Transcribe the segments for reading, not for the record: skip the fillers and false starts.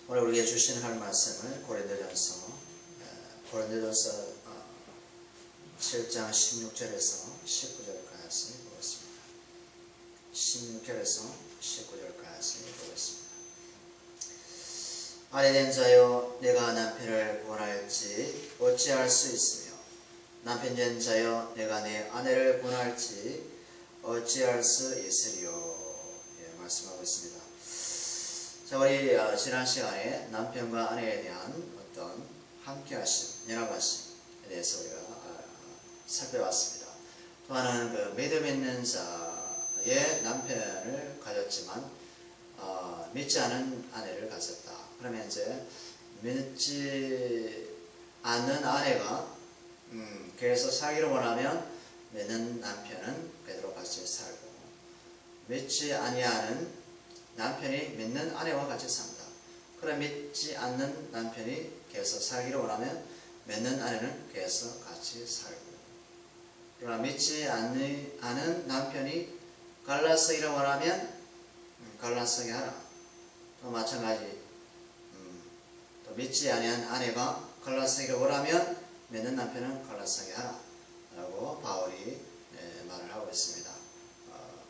오늘 우리에게 주신 할 말씀을 고린도전서 7장 16절에서 19절까지 보겠습니다. 16절에서 19절까지 보겠습니다. 아내된 자여 내가 남편을 권할지 어찌할 수 있으며 남편된 자여 내가 내 아내를 권할지 어찌할 수 있으리요. 말씀하고 있습니다. 자, 우리 지난 시간에 남편과 아내에 대한 어떤 함께하심, 연합하심에 대해서 우리가 살펴봤습니다. 또 하나는 그 믿음 있는 자의 남편을 가졌지만 믿지 않은 아내를 가졌다. 그러면 이제 믿지 않는 아내가 그래서 살기를 원하면 믿는 남편은 그대로 같이 살고, 믿지 아니하는 남편이 믿는 아내와 같이 산다. 그럼 믿지 않는 남편이 계속 살기를 원하면 믿는 아내는 계속 같이 살고, 그러나 믿지 않는 남편이 갈라서기를 원하면 갈라서기 하라. 또 마찬가지 또 믿지 아니한 아내가 갈라서기를 원하면 믿는 남편은 갈라서기 하라 라고 바울이 말을 하고 있습니다.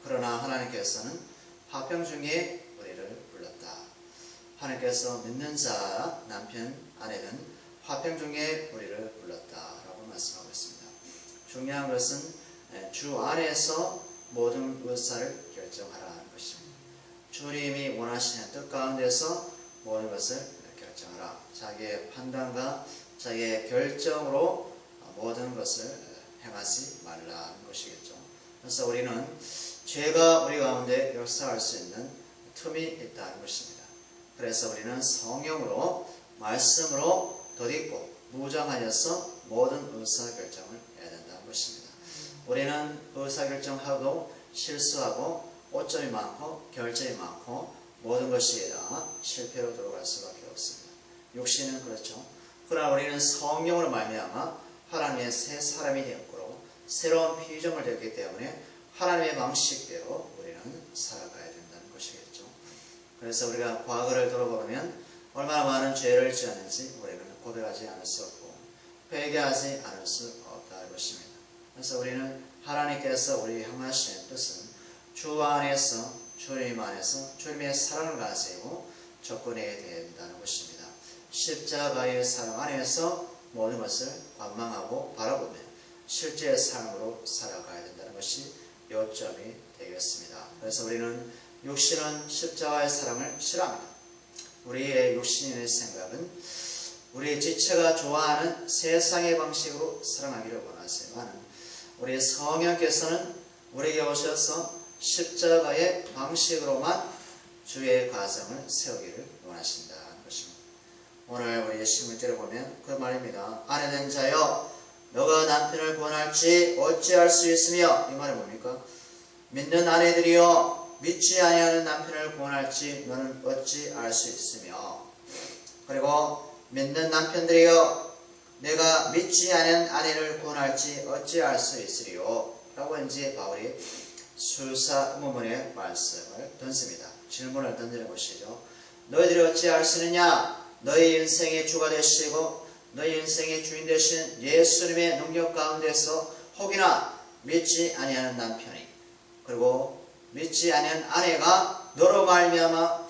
그러나 하나님께서는 화평 중에 우리를 불렀다. 하나님께서 믿는 자, 남편, 아내는 화평 중에 우리를 불렀다라고 말씀하고 있습니다. 중요한 것은 주 안에서 모든 의사를 결정하라는 것입니다. 주님이 원하시는 뜻 가운데서 모든 것을 결정하라. 자기의 판단과 자기의 결정으로 모든 것을 행하지 말라는 것이겠죠. 그래서 우리는 죄가 우리 가운데 역사할 수 있는 틈이 있다는 것입니다. 그래서 우리는 성령으로, 말씀으로 덧입고 무장하여서 모든 의사결정을 해야 된다는 것입니다. 우리는 의사결정하고 실수하고 오점이 많고 결점이 많고 모든 것이 다 실패로 돌아갈 수밖에 없습니다. 육신은 그렇죠. 그러나 우리는 성령으로 말미암아 하나님의 새 사람이 되었고 새로운 피조물이 되었기 때문에 하나님의 방식대로 우리는 살아가야 된다는 것이겠죠. 그래서 우리가 과거를 돌아보면 얼마나 많은 죄를 지었는지 우리는 고백하지 않을 수 없고 회개하지 않을 수 없다는 것입니다. 그래서 우리는 하나님께서 우리 향하시는 뜻은 주 안에서, 주님 안에서 주님의 사랑을 가지고 접근해야 된다는 것입니다. 십자가의 사랑 안에서 모든 것을 관망하고 바라보며 실제의 삶으로 살아가야 된다는 것이 요점이 되겠습니다. 그래서 우리는 육신은 십자가의 사랑을 싫어합니다. 우리의 육신의 생각은 우리의 지체가 좋아하는 세상의 방식으로 사랑하기를 원하지만 우리 성령께서는 우리에게 오셔서 십자가의 방식으로만 주의 가정을 세우기를 원하신다는 것입니다. 오늘 우리 16절에 보면 그 말입니다. 아내된 자여 너가 남편을 권할지 어찌할 수 있으며, 이 말은 뭡니까? 믿는 아내들이여 믿지 아니하는 남편을 권할지 너는 어찌 알 수 있으며, 그리고 믿는 남편들이여 내가 믿지 않은 아내를 권할지 어찌 알 수 있으리요 라고 이제 바울이 수사 의문문의 말씀을 던집니다. 질문을 던지는 것이죠. 너희들이 어찌 알 수 있느냐? 너희 인생의 주가 되시고 너희 인생의 주인 되신 예수님의 능력 가운데서 혹이나 믿지 아니하는 남편이, 그리고 믿지 아니하는 아내가 너로 말미암아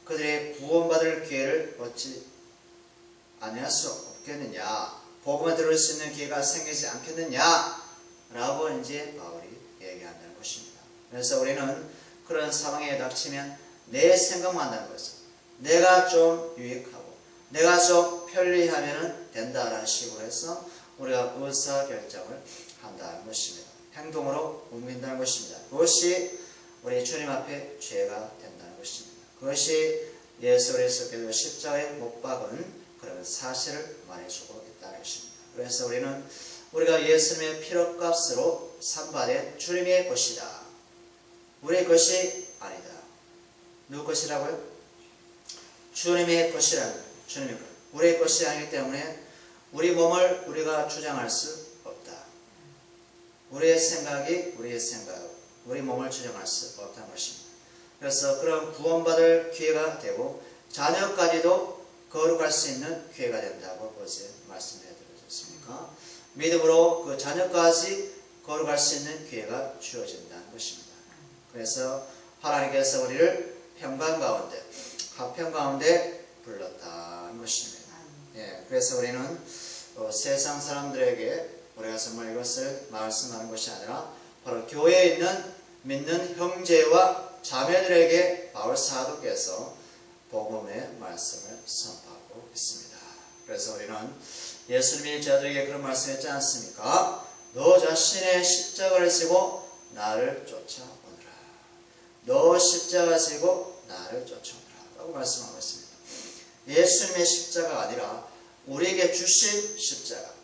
그들의 구원받을 기회를 얻지 아니할 수 없겠느냐, 복음을 들을 수 있는 기회가 생기지 않겠느냐 라고 이제 바울이 얘기한다는 것입니다. 그래서 우리는 그런 상황에 닥치면 내 생각만 한다는 것은 내가 좀 유익하고 내가 좀 편리하면 된다라는 식으로 해서 우리가 의사결정을 한다는 것입니다. 행동으로 옮긴다는 것입니다. 그것이 우리 주님 앞에 죄가 된다는 것입니다. 그것이 예수 그리스도께서 십자가에 못 박은 그런 사실을 말해주고 있다는 것입니다. 그래서 우리는 우리가 예수님의 피로값으로 산받은 주님의 것이다. 우리의 것이 아니다. 누구 것이라고요? 주님의 것이라고요. 주님의 것. 우리의 것이 아니기 때문에 우리 몸을 우리가 주장할 수 없다. 우리의 생각이 우리의 생각, 우리 몸을 주장할 수 없다는 것입니다. 그래서 그런 구원받을 기회가 되고 자녀까지도 거룩할 수 있는 기회가 된다고 어제 말씀해드렸습니까? 믿음으로 그 자녀까지 거룩할 수 있는 기회가 주어진다는 것입니다. 그래서 하나님께서 우리를 평강 가운데, 화평 가운데 불렀다는 것입니다. 예, 그래서 우리는 세상 사람들에게 우리가 정말 이것을 말씀하는 것이 아니라 바로 교회에 있는 믿는 형제와 자매들에게 바울 사도께서 복음의 말씀을 선포하고 있습니다. 그래서 우리는 예수님이 저들에게 그런 말씀했지 않습니까? 너 자신의 십자가를 지고 나를 쫓아오느라. 너 십자가 지고 나를 쫓아오느라 라고 말씀하고 있습니다. 예수님의 십자가가 아니라 우리에게 주신 십자가.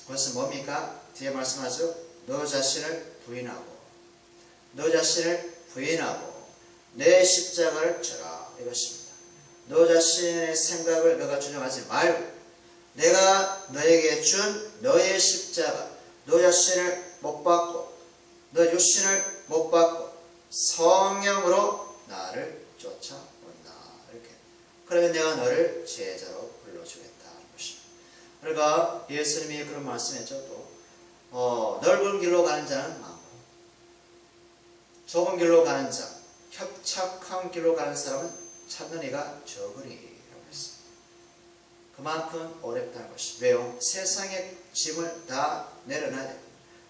그것은 뭡니까? 뒤에 말씀하죠. 너 자신을 부인하고 너 자신을 부인하고 내 십자가를 져라 이것입니다. 너 자신의 생각을 너가 주장하지 말고 내가 너에게 준 너의 십자가 너 자신을 못 받고 너 육신을 못 받고 성령으로 나를 쫓아온다 이렇게. 그러면 내가 너를 제자로 불러주겠다는 것입니다. 그러니까 예수님이 그런 말씀했죠. 또 넓은 길로 가는 자는 많고 좁은 길로 가는 자, 협착한 길로 가는 사람은 찾는 이가 적으리라고 했습니다. 그만큼 어렵다는 것이. 왜요? 세상의 짐을 다 내려놔야 되고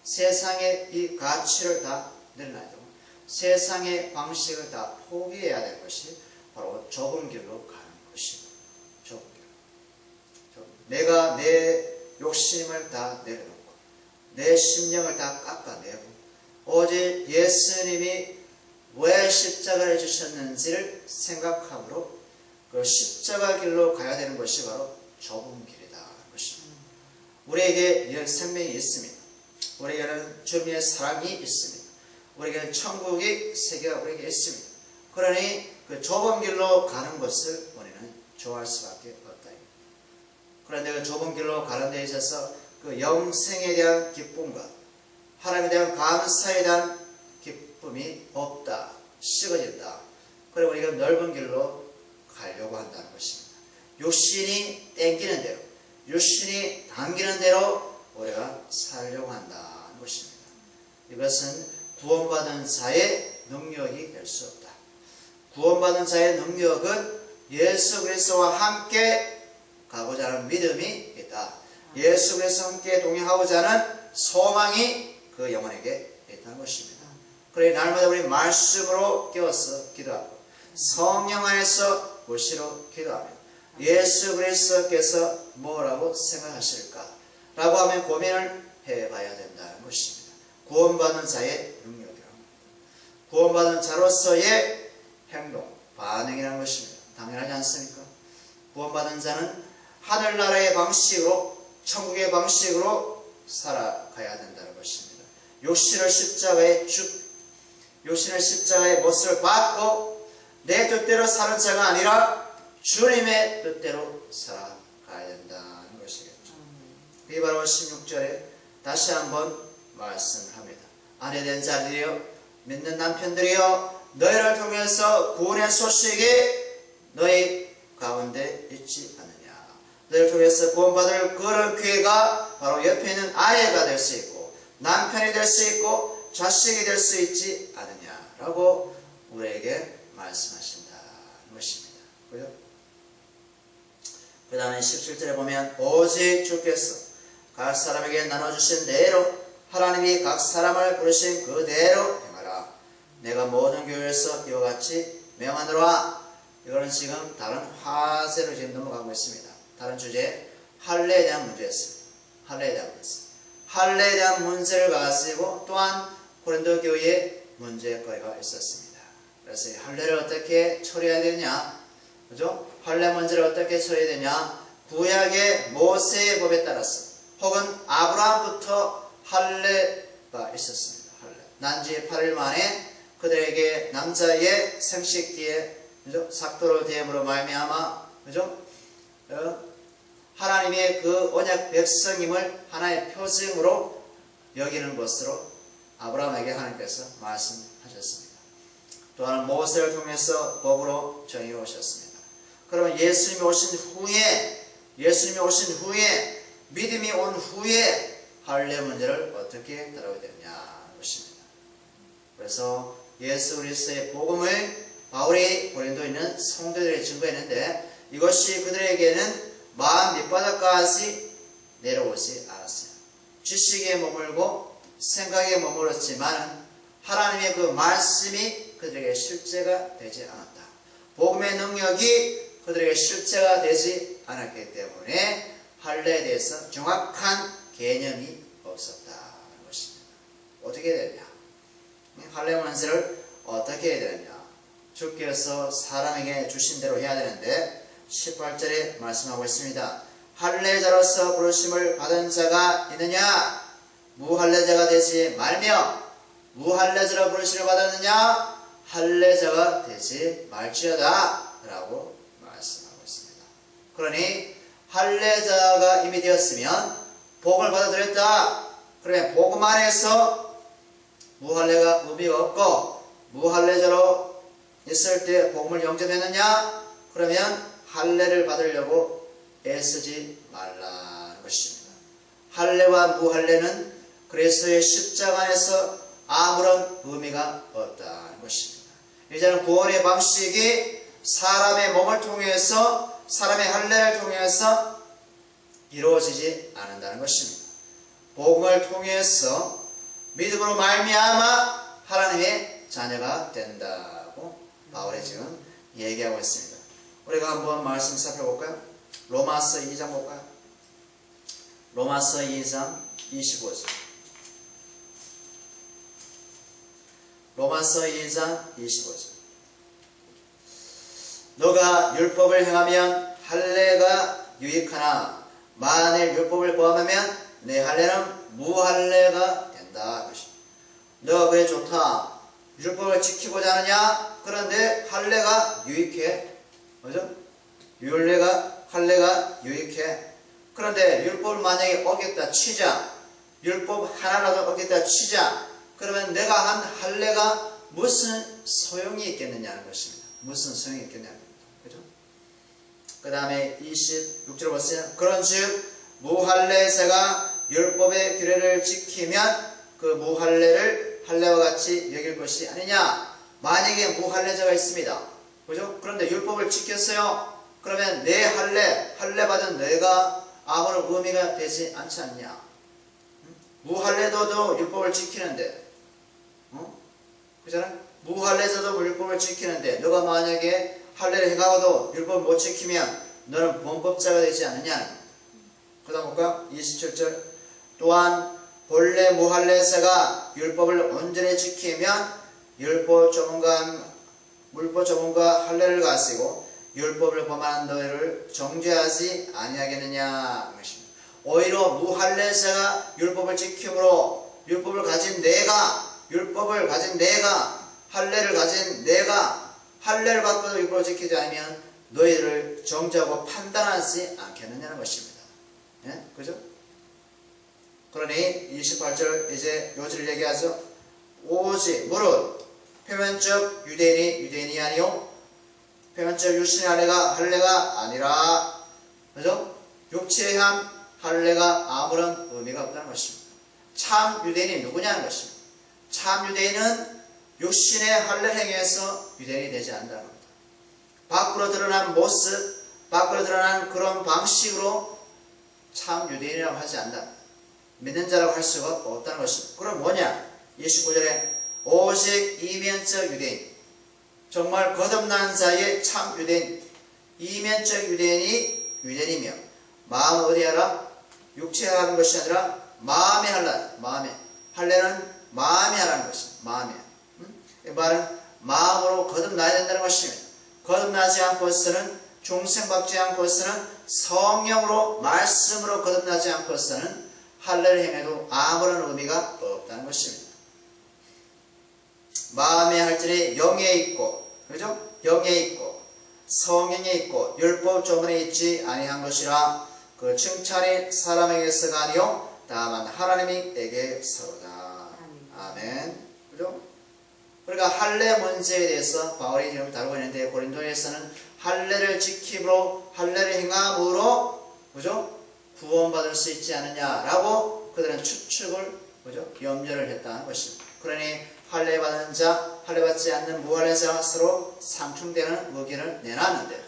세상의 이 가치를 다 내려놔야 되고 세상의 방식을 다 포기해야 될 것이 바로 좁은 길로 가는 것입니다. 좁은 길. 내가 내 욕심을 다 내려놓고 내 심령을 다 깎아내고 오직 예수님이 왜 십자가를 주셨는지를 생각함으로 그 십자가 길로 가야 되는 것이 바로 좁은 길이다 것입니다. 우리에게 생명이 있습니다. 우리에게는 주님의 사랑이 있습니다. 우리에게는 천국의 세계가 우리에게 있습니다. 그러니 그 좁은 길로 가는 것을 우리는 좋아할 수밖에 없다. 그런데 그 좁은 길로 가는 데 있어서 그 영생에 대한 기쁨과 하나님에 대한 감사에 대한 기쁨이 없다. 식어진다. 그리고 우리가 넓은 길로 가려고 한다는 것입니다. 육신이 땡기는 대로, 육신이 당기는 대로 우리가 살려고 한다는 것입니다. 이것은 구원받은 자의 능력이 될 수 없다. 구원받은 자의 능력은 예수 그리스도와 함께 가고자 하는 믿음이 있다. 예수 그리스도와 함께 동행하고자 하는 소망이 그 영혼에게 있다는 것입니다. 그래 날마다 우리 말씀으로 깨워서 기도하고 성령 안에서 무시로 기도하며 예수 그리스도께서 뭐라고 생각하실까? 라고 하면 고민을 해봐야 된다는 것입니다. 구원받은 자의 능력이라고 합니다. 구원받은 자로서의 행동, 반응이라는 것입니다. 당연하지 않습니까? 구원받은 자는 하늘나라의 방식으로 천국의 방식으로 살아가야 된다는 것입니다. 육신을 십자가에 육신을 십자가의 못을 받고 내 뜻대로 사는 자가 아니라 주님의 뜻대로 살아가야 된다는 것이겠죠. 그게 바로 16절에 다시 한번 말씀을 합니다. 아내된 자들이여 믿는 남편들이여 너희를 통해서 구원의 소식이 너희 가운데 있지 않느냐. 너희를 통해서 구원받을 그런 기회가 바로 옆에 있는 아내가 될 수 있고 남편이 될 수 있고 자식이 될 수 있지 않느냐라고 우리에게 말씀하신다는 것입니다. 그죠? 그 다음에 17절에 보면 오직 주께서 각 사람에게 나눠주신 대로 하나님이 각 사람을 부르신 그대로 행하라. 내가 모든 교회에서 이와 같이 명하노라. 이거는 지금 다른 화제로 지금 넘어가고 있습니다. 다른 주제 할례에 대한 문제였습니다. 할례에 대한 문제. 할례에 대한 문제를 가지고 또한 고린도 교회에 문제거리가 있었습니다. 그래서 이 할례를 어떻게 처리해야 되냐? 그죠? 할례 문제를 어떻게 처리해야 되냐? 구약의 모세의 법에 따라서 혹은 아브라함부터 할례가 있었습니다. 할례. 난지 8일 만에 그들에게 남자의 생식기에 그죠? 삭도를 대함으로 말미암아 그죠? 하나님의 그 언약 백성임을 하나의 표징으로 여기는 것으로 아브라함에게 하나님께서 말씀하셨습니다. 또한 모세를 통해서 법으로 정해 오셨습니다. 그러면 예수님이 오신 후에 믿음이 온 후에 할례 문제를 어떻게 다루게 되느냐 것입니다. 그래서 예수 그리스도의 복음을 바울이 고린도에 있는 성도들에게 증거했는데 이것이 그들에게는 마음 밑바닥까지 내려오지 않았어요. 지식에 머물고 생각에 머물렀지만 하나님의 그 말씀이 그들에게 실제가 되지 않았다. 복음의 능력이 그들에게 실제가 되지 않았기 때문에 할례에 대해서 정확한 개념이 없었다는 것입니다. 어떻게 해야 되냐? 할례 문제를 어떻게 해야 되느냐? 주께서 사람에게 주신 대로 해야 되는데 18절에 말씀하고 있습니다. 할례자로서 부르심을 받은 자가 있느냐? 무할례자가 되지 말며 무할례자로 부르심을 받았느냐? 할례자가 되지 말지어다 라고 말씀하고 있습니다. 그러니 할례자가 이미 되었으면 복음을 받아들였다. 그러면 복음 안에서 무할례가 의미가 없고 무할례자로 있을 때 복음을 영접했느냐? 그러면 할례를 받으려고 애쓰지 말라는 것입니다. 할례와 무할례는 그리스도의 십자가 안에서 아무런 의미가 없다는 것입니다. 이제는 구원의 방식이 사람의 몸을 통해서 사람의 할례를 통해서 이루어지지 않는다는 것입니다. 복음을 통해서 믿음으로 말미암아 하나님의 자녀가 된다고 바울이 지금 얘기하고 있습니다. 우리가 한번 말씀 살펴볼까요? 로마서 2장 볼까요? 로마서 2장 25절. 로마서 2장 25절. 너가 율법을 행하면 할례가 유익하나 만일 율법을 범하면 내 할례는 무할례가 된다. 너가 그게 좋다. 율법을 지키고자 하느냐? 그런데 할례가 유익해. 그죠? 할례가 유익해. 그런데 율법을 만약에 어겼다 치자. 율법 하나라도 어겼다 치자. 그러면 내가 한 할례가 무슨 소용이 있겠느냐는 것입니다. 무슨 소용이 있겠냐는 겁니다. 그죠? 그 다음에 26절 보세요. 그런즉 무할례자가 율법의 규례를 지키면 그 무할례를 할례와 같이 여길 것이 아니냐. 만약에 무할례자가 있습니다. 그죠? 그런데 율법을 지켰어요. 그러면 내 할례 받은 내가 아무런 의미가 되지 않지 않냐. 무할례도도 율법을 지키는데, 그잖아? 무할례자도 율법을 지키는데, 너가 만약에 할례를 해가고도 율법을 못 지키면 너는 범법자가 되지 않느냐. 그 다음 볼까? 27절. 또한 본래 무할례자가 율법을 온전히 지키면 율법 조문과 할례를 가지고 율법을 범하는 너희를 정죄하지 아니하겠느냐. 오히려 무할례자가 율법을 지킴으로 율법을 가진 내가 할례를 가진 내가 할례를 받고도 율법을 지키지 않으면 너희를 정죄하고 판단하지 않겠느냐는 것입니다. 예? 그죠? 그러니 28절 이제 요지를 얘기하죠. 오직 무릇 표면적 유대인이 아니요 표면적 육신의 할례가 아니라, 그죠? 육체의 한 할례가 아무런 의미가 없다는 것입니다. 참 유대인이 누구냐는 것입니다. 참 유대인은 육신의 할례 행위에서 유대인이 되지 않는다는 겁니다. 밖으로 드러난 모습, 밖으로 드러난 그런 방식으로 참 유대인이라고 하지 않는다. 믿는 자라고 할 수가 없다는 것입니다. 그럼 뭐냐? 29절에 오직 이면적 유대인, 정말 거듭난 자의 참 유대인, 이면적 유대인이 유대인이며 마음은 어디 하라? 육체에 하는 것이 아니라 마음에 하라. 할례는 마음에 하라는 것입니다. 마음에. 이 말은 마음으로 거듭나야 된다는 것입니다. 거듭나지 않고서는, 중생받지 않고서는, 성령으로 말씀으로 거듭나지 않고서는 할례를 행해도 아무런 의미가 없다는 것입니다. 마음에 할지니 영에 있고, 그죠? 영에 있고 성령에 있고 율법 조문에 있지 아니한 것이라. 그 칭찬이 사람에게서가 아니요 다만 하나님에게서로다. 아멘. 그죠? 그러니까 할례 문제에 대해서 바울이 지금 다루고 있는데 고린도에서는 할례를 지킴으로 할례를 행함으로 그죠? 구원받을 수 있지 않느냐라고 그들은 추측을 그죠? 염려를 했다는 것입니다. 그러니 할례 받은 자, 할례 받지 않는 무할례자가 서로 상충되는 의견을 내놨는데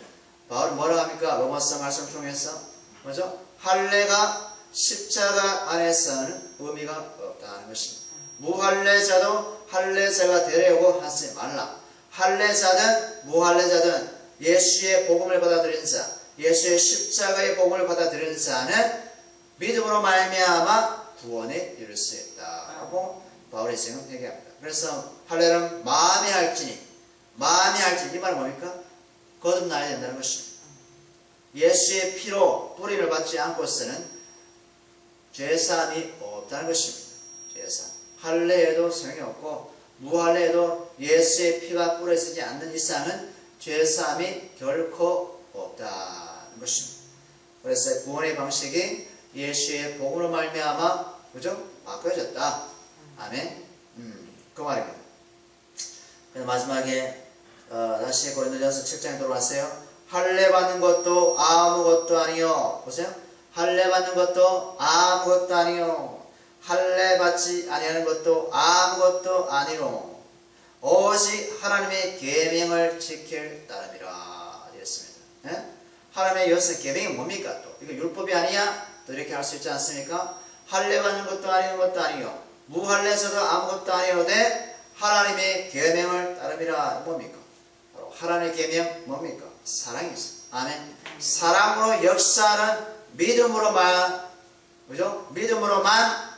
바울은 뭐라고 합니까? 로마서 말씀 통해서 그죠? 할례가 십자가 안에서는 의미가 없다는 것입니다. 무할례자도 할례자가 되려고 하지 말라. 할례자든 무할례자든 예수의 복음을 받아들인 자, 예수의 십자가의 복음을 받아들인 자는 믿음으로 말미암아 구원에 이를 수 있다라고 바울이 지금 얘기합니다. 그래서 할례는 마음이 할지니 이 말은 뭡니까? 거듭나야 된다는 것입니다. 예수의 피로 뿌림을 받지 않고서는 죄사함이 없다는 것입니다. 죄사함. 할례에도 소용이 없고 무할례에도 예수의 피가 뿌려지지 않는 이상은 죄사함이 결코 없다는 것입니다. 그래서 구원의 방식이 예수의 복음으로 말미암아 그죠? 바꿔졌다. 아멘. 그 말입니다. 그래서 마지막에 다시 고린도전서 7장에 돌아왔어요. 할례 받는 것도 아무것도 아니요. 보세요. 할례 받는 것도 아무것도 아니요. 할례 받지 아니하는 것도 아무것도 아니로 오직 하나님의 계명을 지킬 따름이라 이랬습니다. 예? 하나님의 여섯 계명이 뭡니까? 또 이거 율법이 아니야? 또 이렇게 할 수 있지 않습니까? 할례 받는 것도 아니는 것도 아니요. 무할례서도 아무것도 아니오되 하나님의 계명을 따름이라. 뭡니까? 바로 하나님의 계명 뭡니까? 사랑이죠. 아멘. 사랑으로 역사하는 믿음으로만 그죠? 믿음으로만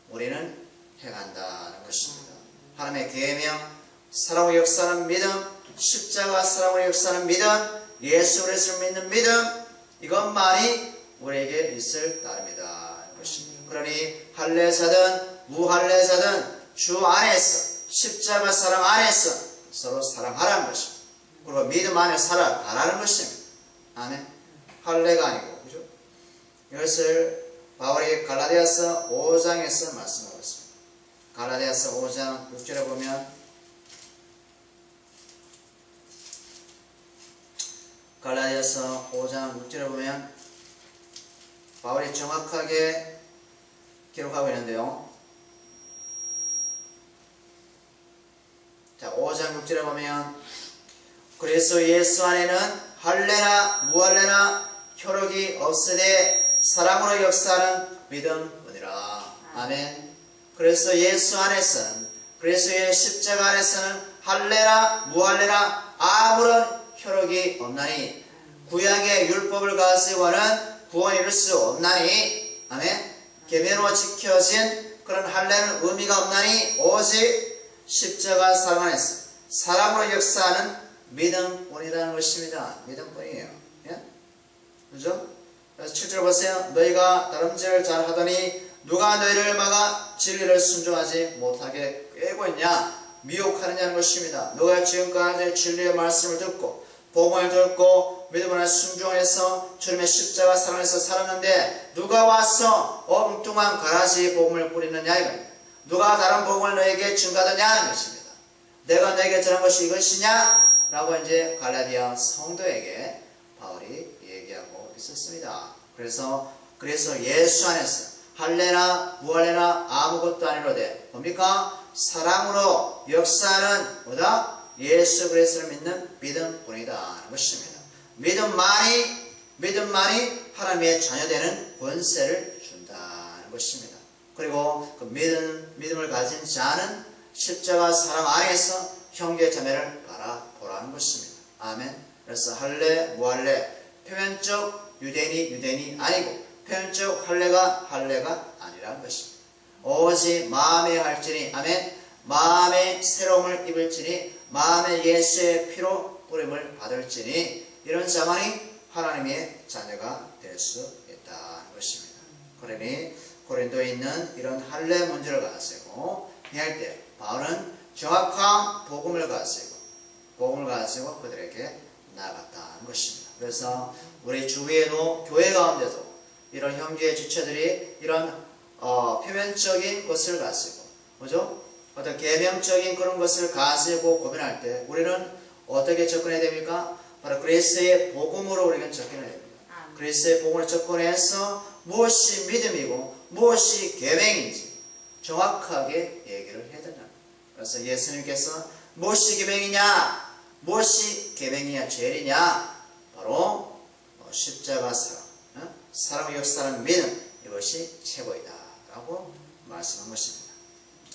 우리는 행한다는 것입니다. 하나님의 계명, 사랑으로 역사하는 믿음, 십자가 사랑으로 역사하는 믿음, 예수 그리스도를 믿는 믿음, 이것만이 우리에게 있을 따릅니다. 것입니다. 그러니 할례자든 무할례자든 주 안에서 십자가 사랑 안에서 서로 사랑하라는 것입니다. 그리고 믿음 안에 살아가라는 것입니다. 아멘. 할례가 아니고 그죠? 이것을 바울이 갈라디아서 5장에서 말씀하고 있습니다. 갈라디아서 5장 6절에 보면 갈라디아서 5장 6절에 보면 바울이 정확하게 기록하고 있는데요. 자, 5장 6절에 보면 그래서 예수 안에는 할례나 무할례나 효력이 없으되 사랑으로 역사하는 믿음뿐이라. 아멘. 그래서 예수 안에서는 그리스도의 십자가 안에서는 할례나 무할례나 아무런 효력이 없나니 구약의 율법을 가지고는 구원을 이룰 수 없나니. 아멘. 계명으로 지켜진 그런 할례는 의미가 없나니 오직 십자가 사랑 안에서 사랑으로 역사하는 믿음뿐이라는 것입니다. 믿음뿐이에요. 예? 그죠? 그래서 7절 보세요. 너희가 다름질을 잘하더니 누가 너희를 막아 진리를 순종하지 못하게 꾀고 있냐? 미혹하느냐는 것입니다. 너가 지금까지 진리의 말씀을 듣고 복음을 듣고 믿음을 순종해서 주님의 십자가 사랑에서 살았는데 누가 와서 엉뚱한 가라지 복음을 뿌리느냐 이겁니다. 누가 다른 복음을 너에게 증가하느냐 하는 것입니다. 내가 너에게 전한 것이 이것이냐? 라고 이제 갈라디아 성도에게 바울이 얘기하고 있었습니다. 그래서 예수 안에서 할례나 무할례나 아무것도 아니로되 뭡니까? 사랑으로 역사하는 뭐다? 예수 그리스도를 믿는 믿음뿐이다 하는 것입니다. 믿음만이 하나님의 자녀되는 권세를 준다는 것입니다. 그리고 그 믿음을 가진 자는 십자가 사랑 안에서 형제 자매를 바라보라는 것입니다. 아멘. 그래서 할례, 무할례, 표면적 유대인이 아니고 표면적 할례가 아니라는 것입니다. 오직 마음에 할지니, 아멘. 마음에 새로움을 입을지니, 마음에 예수의 피로 뿌림을 받을지니, 이런 자만이 하나님의 자녀가 될 수 있다는 것입니다. 그러니 고린도에 있는 이런 할례 문제를 가지고 해할 때 바울은 정확한 복음을 가지고 그들에게 나아갔다는 것입니다. 그래서 우리 주위에도 교회 가운데도 이런 형제 지체들이 이런 표면적인 것을 가지고 그죠? 어떤 계명적인 그런 것을 가지고 고민할 때 우리는 어떻게 접근해야 됩니까? 바로 그리스도의 복음으로 우리가 접근해야 됩니다. 그리스도의 복음으로 접근해서 무엇이 믿음이고 무엇이 계명인지 정확하게 얘기를 해야 된다. 그래서 예수님께서 무엇이 계명이냐, 무엇이 계명이냐, 죄이냐, 바로 십자가 사랑을 역사하는 믿음, 이것이 최고이다 라고 말씀한 것입니다.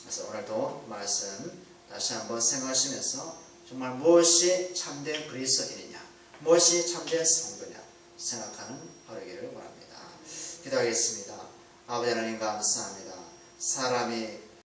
그래서 오늘도 말씀 다시 한번 생각하시면서 정말 무엇이 참된 그리스도인이냐, 무엇이 참된 성도냐 생각하는 하루이기를 원합니다. 기도하겠습니다. 아버지 하나님 감사합니다. 사람이